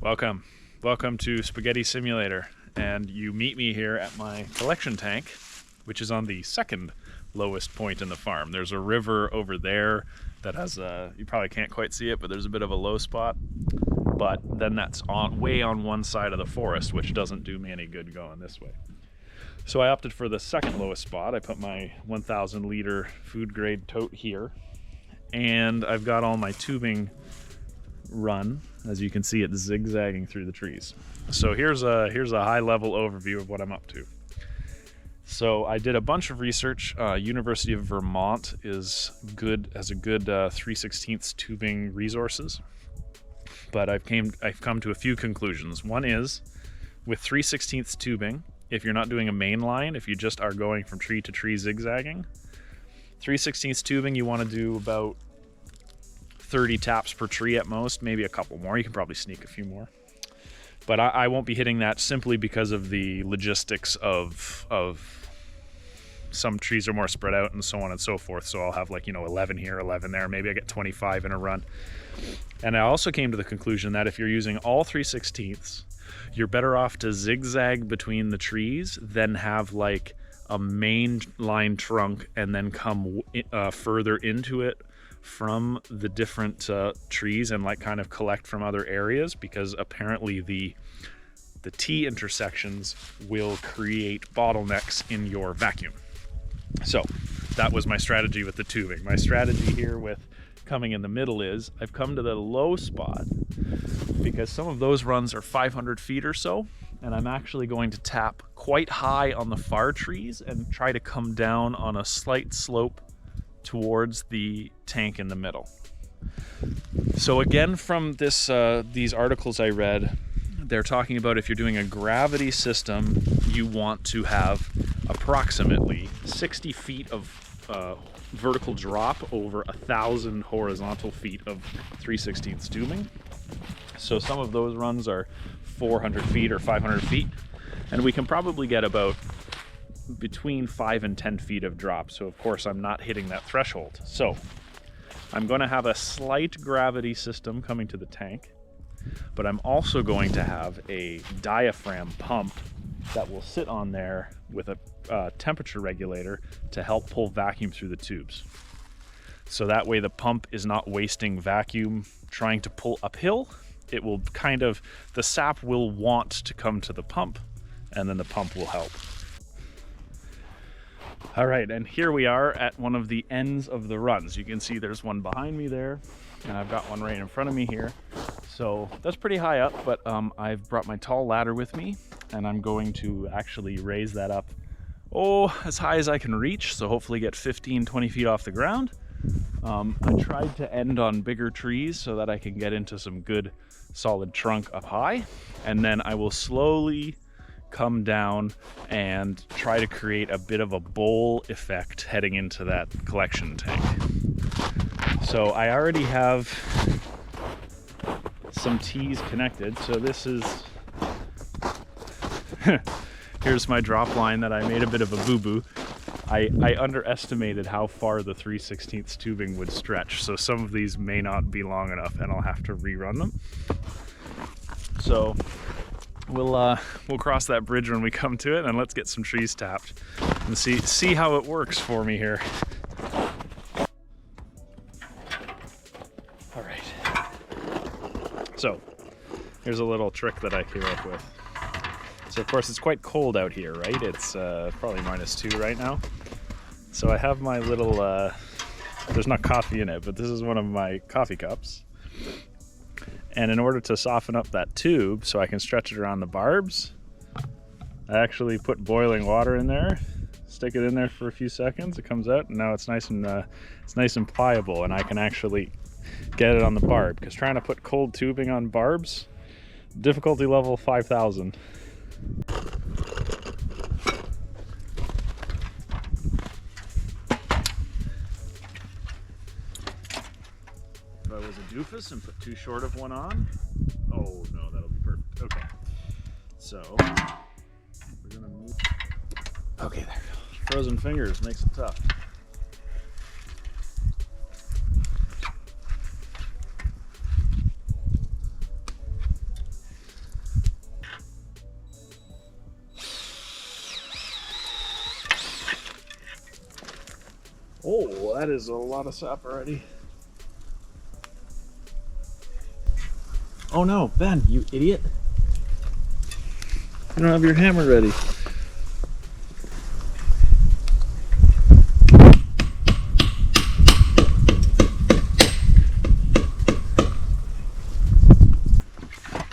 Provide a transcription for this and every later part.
Welcome to Spaghetti Simulator, and you meet me here at my collection tank, which is on the second lowest point in the farm. There's a river over there that has you probably can't quite see it, but there's a bit of a low spot. But then that's way on one side of the forest, which doesn't do me any good going this way. So I opted for the second lowest spot. I put my 1,000 liter food grade tote here, and I've got all my tubing run. As you can see, it's zigzagging through the trees. So here's a high level overview of what I'm up to. So I did a bunch of research. University of Vermont has a good 3/16 tubing resources, but I've come to a few conclusions. One is, with 3/16 tubing, if you're not doing a main line, if you just are going from tree to tree zigzagging, 3/16 tubing, you want to do about 30 taps per tree at most, maybe a couple more. You can probably sneak a few more. But I won't be hitting that simply because of the logistics of some trees are more spread out and so on and so forth. So I'll have 11 here, 11 there. Maybe I get 25 in a run. And I also came to the conclusion that if you're using all 3/16, you're better off to zigzag between the trees than have a main line trunk and then come further into it from the different trees and kind of collect from other areas, because apparently the T intersections will create bottlenecks in your vacuum. So that was my strategy with the tubing. My strategy here with coming in the middle is I've come to the low spot because some of those runs are 500 feet or so, and I'm actually going to tap quite high on the far trees and try to come down on a slight slope towards the tank in the middle. So again, from these articles I read, they're talking about if you're doing a gravity system, you want to have approximately 60 feet of vertical drop over 1,000 horizontal feet of 3/16 tubing. So some of those runs are 400 feet or 500 feet, and we can probably get about between 5 and 10 feet of drop. So of course I'm not hitting that threshold. So I'm going to have a slight gravity system coming to the tank, but I'm also going to have a diaphragm pump that will sit on there with a temperature regulator to help pull vacuum through the tubes. So that way the pump is not wasting vacuum trying to pull uphill. It will the sap will want to come to the pump, and then the pump will help. All right, and here we are at one of the ends of the runs. You can see there's one behind me there, and I've got one right in front of me here. So that's pretty high up, but I've brought my tall ladder with me, and I'm going to actually raise that up, as high as I can reach, so hopefully get 15, 20 feet off the ground. I tried to end on bigger trees so that I can get into some good solid trunk up high, and then I will slowly come down and try to create a bit of a bowl effect heading into that collection tank. So I already have some T's connected. So this is here's my drop line that I made a bit of a boo-boo. I underestimated how far the 3/16 tubing would stretch, so some of these may not be long enough and I'll have to rerun them. So we'll cross that bridge when we come to it, and let's get some trees tapped and see how it works for me here. All right. So here's a little trick that I came up with. So of course it's quite cold out here, right? It's probably -2 right now. So I have my little, there's not coffee in it, but this is one of my coffee cups. And in order to soften up that tube so I can stretch it around the barbs, I actually put boiling water in there, stick it in there for a few seconds, it comes out, and now it's nice and pliable, and I can actually get it on the barb. Because trying to put cold tubing on barbs, difficulty level 5,000. If I was a doofus and put too short of one on, oh no, that'll be perfect. Okay, so we're gonna move. Okay, there we go. Frozen fingers makes it tough. that is a lot of sap already. Oh no, Ben, you idiot. You don't have your hammer ready.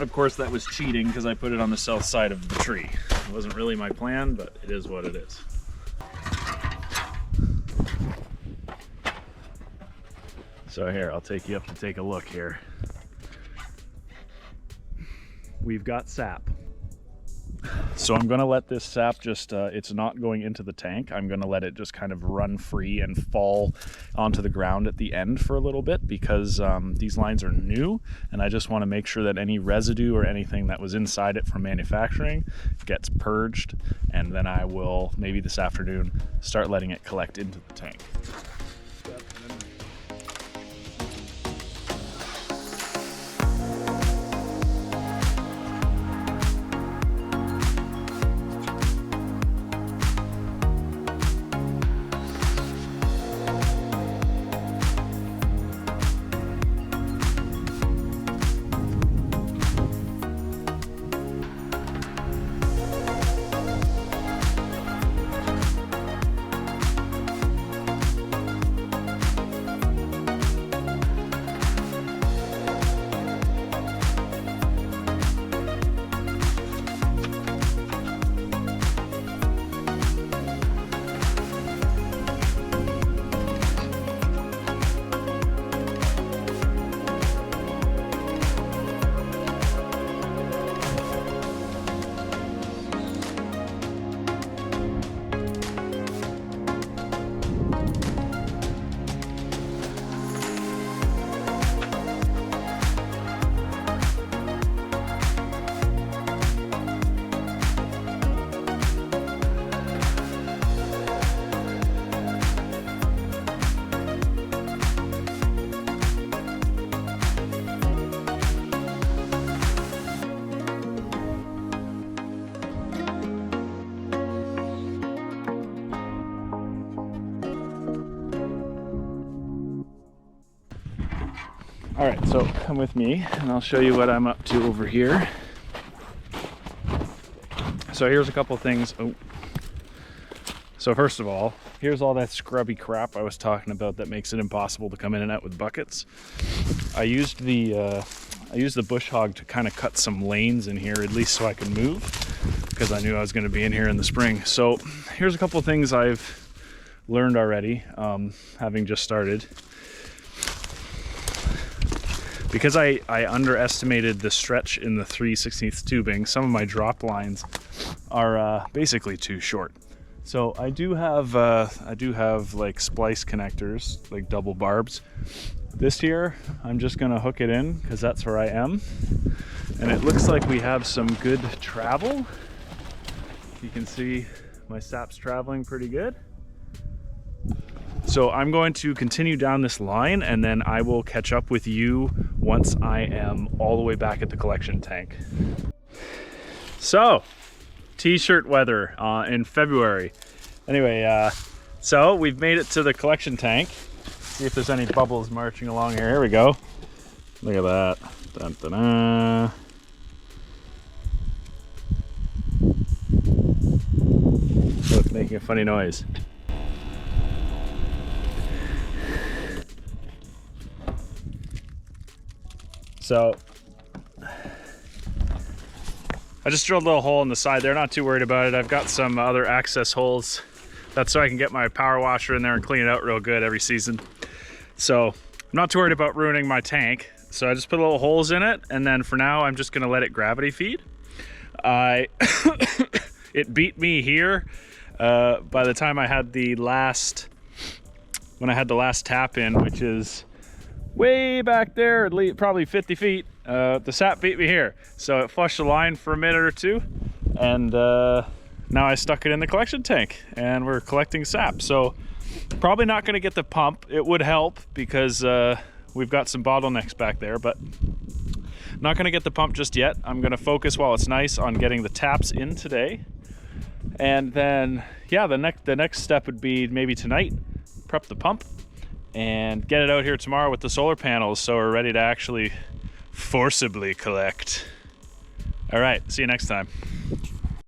Of course, that was cheating because I put it on the south side of the tree. It wasn't really my plan, but it is what it is. So here, I'll take you up to take a look here. We've got sap. So I'm gonna let this sap just, it's not going into the tank. I'm gonna let it just kind of run free and fall onto the ground at the end for a little bit because these lines are new and I just wanna make sure that any residue or anything that was inside it from manufacturing gets purged, and then I will, maybe this afternoon, start letting it collect into the tank. All right, so come with me and I'll show you what I'm up to over here. So here's a couple things. Oh. So first of all, here's all that scrubby crap I was talking about that makes it impossible to come in and out with buckets. I used the bush hog to kind of cut some lanes in here, at least so I could move, because I knew I was going to be in here in the spring. So here's a couple of things I've learned already, having just started. Because I underestimated the stretch in the 3/16 tubing, some of my drop lines are basically too short. So I do have like splice connectors, like double barbs. This here, I'm just gonna hook it in because that's where I am. And it looks like we have some good travel. You can see my sap's traveling pretty good. So I'm going to continue down this line and then I will catch up with you once I am all the way back at the collection tank. So, t-shirt weather in February. Anyway, so we've made it to the collection tank. See if there's any bubbles marching along here. Here we go. Look at that. Dun, dun, dun. So it's making a funny noise. So I just drilled a little hole in the side there, not too worried about it. I've got some other access holes. That's so I can get my power washer in there and clean it out real good every season. So I'm not too worried about ruining my tank. So I just put little holes in it, and then for now I'm just gonna let it gravity feed. It beat me here by the time I had the last, when I had the last tap in, which is way back there, at least probably 50 feet. The sap beat me here. So it flushed the line for a minute or two, and now I stuck it in the collection tank and we're collecting sap. So probably not gonna get the pump. It would help because we've got some bottlenecks back there, but not gonna get the pump just yet. I'm gonna focus while it's nice on getting the taps in today. And then, yeah, the next step would be maybe tonight, prep the pump, and get it out here tomorrow with the solar panels so we're ready to actually forcibly collect. All right, see you next time.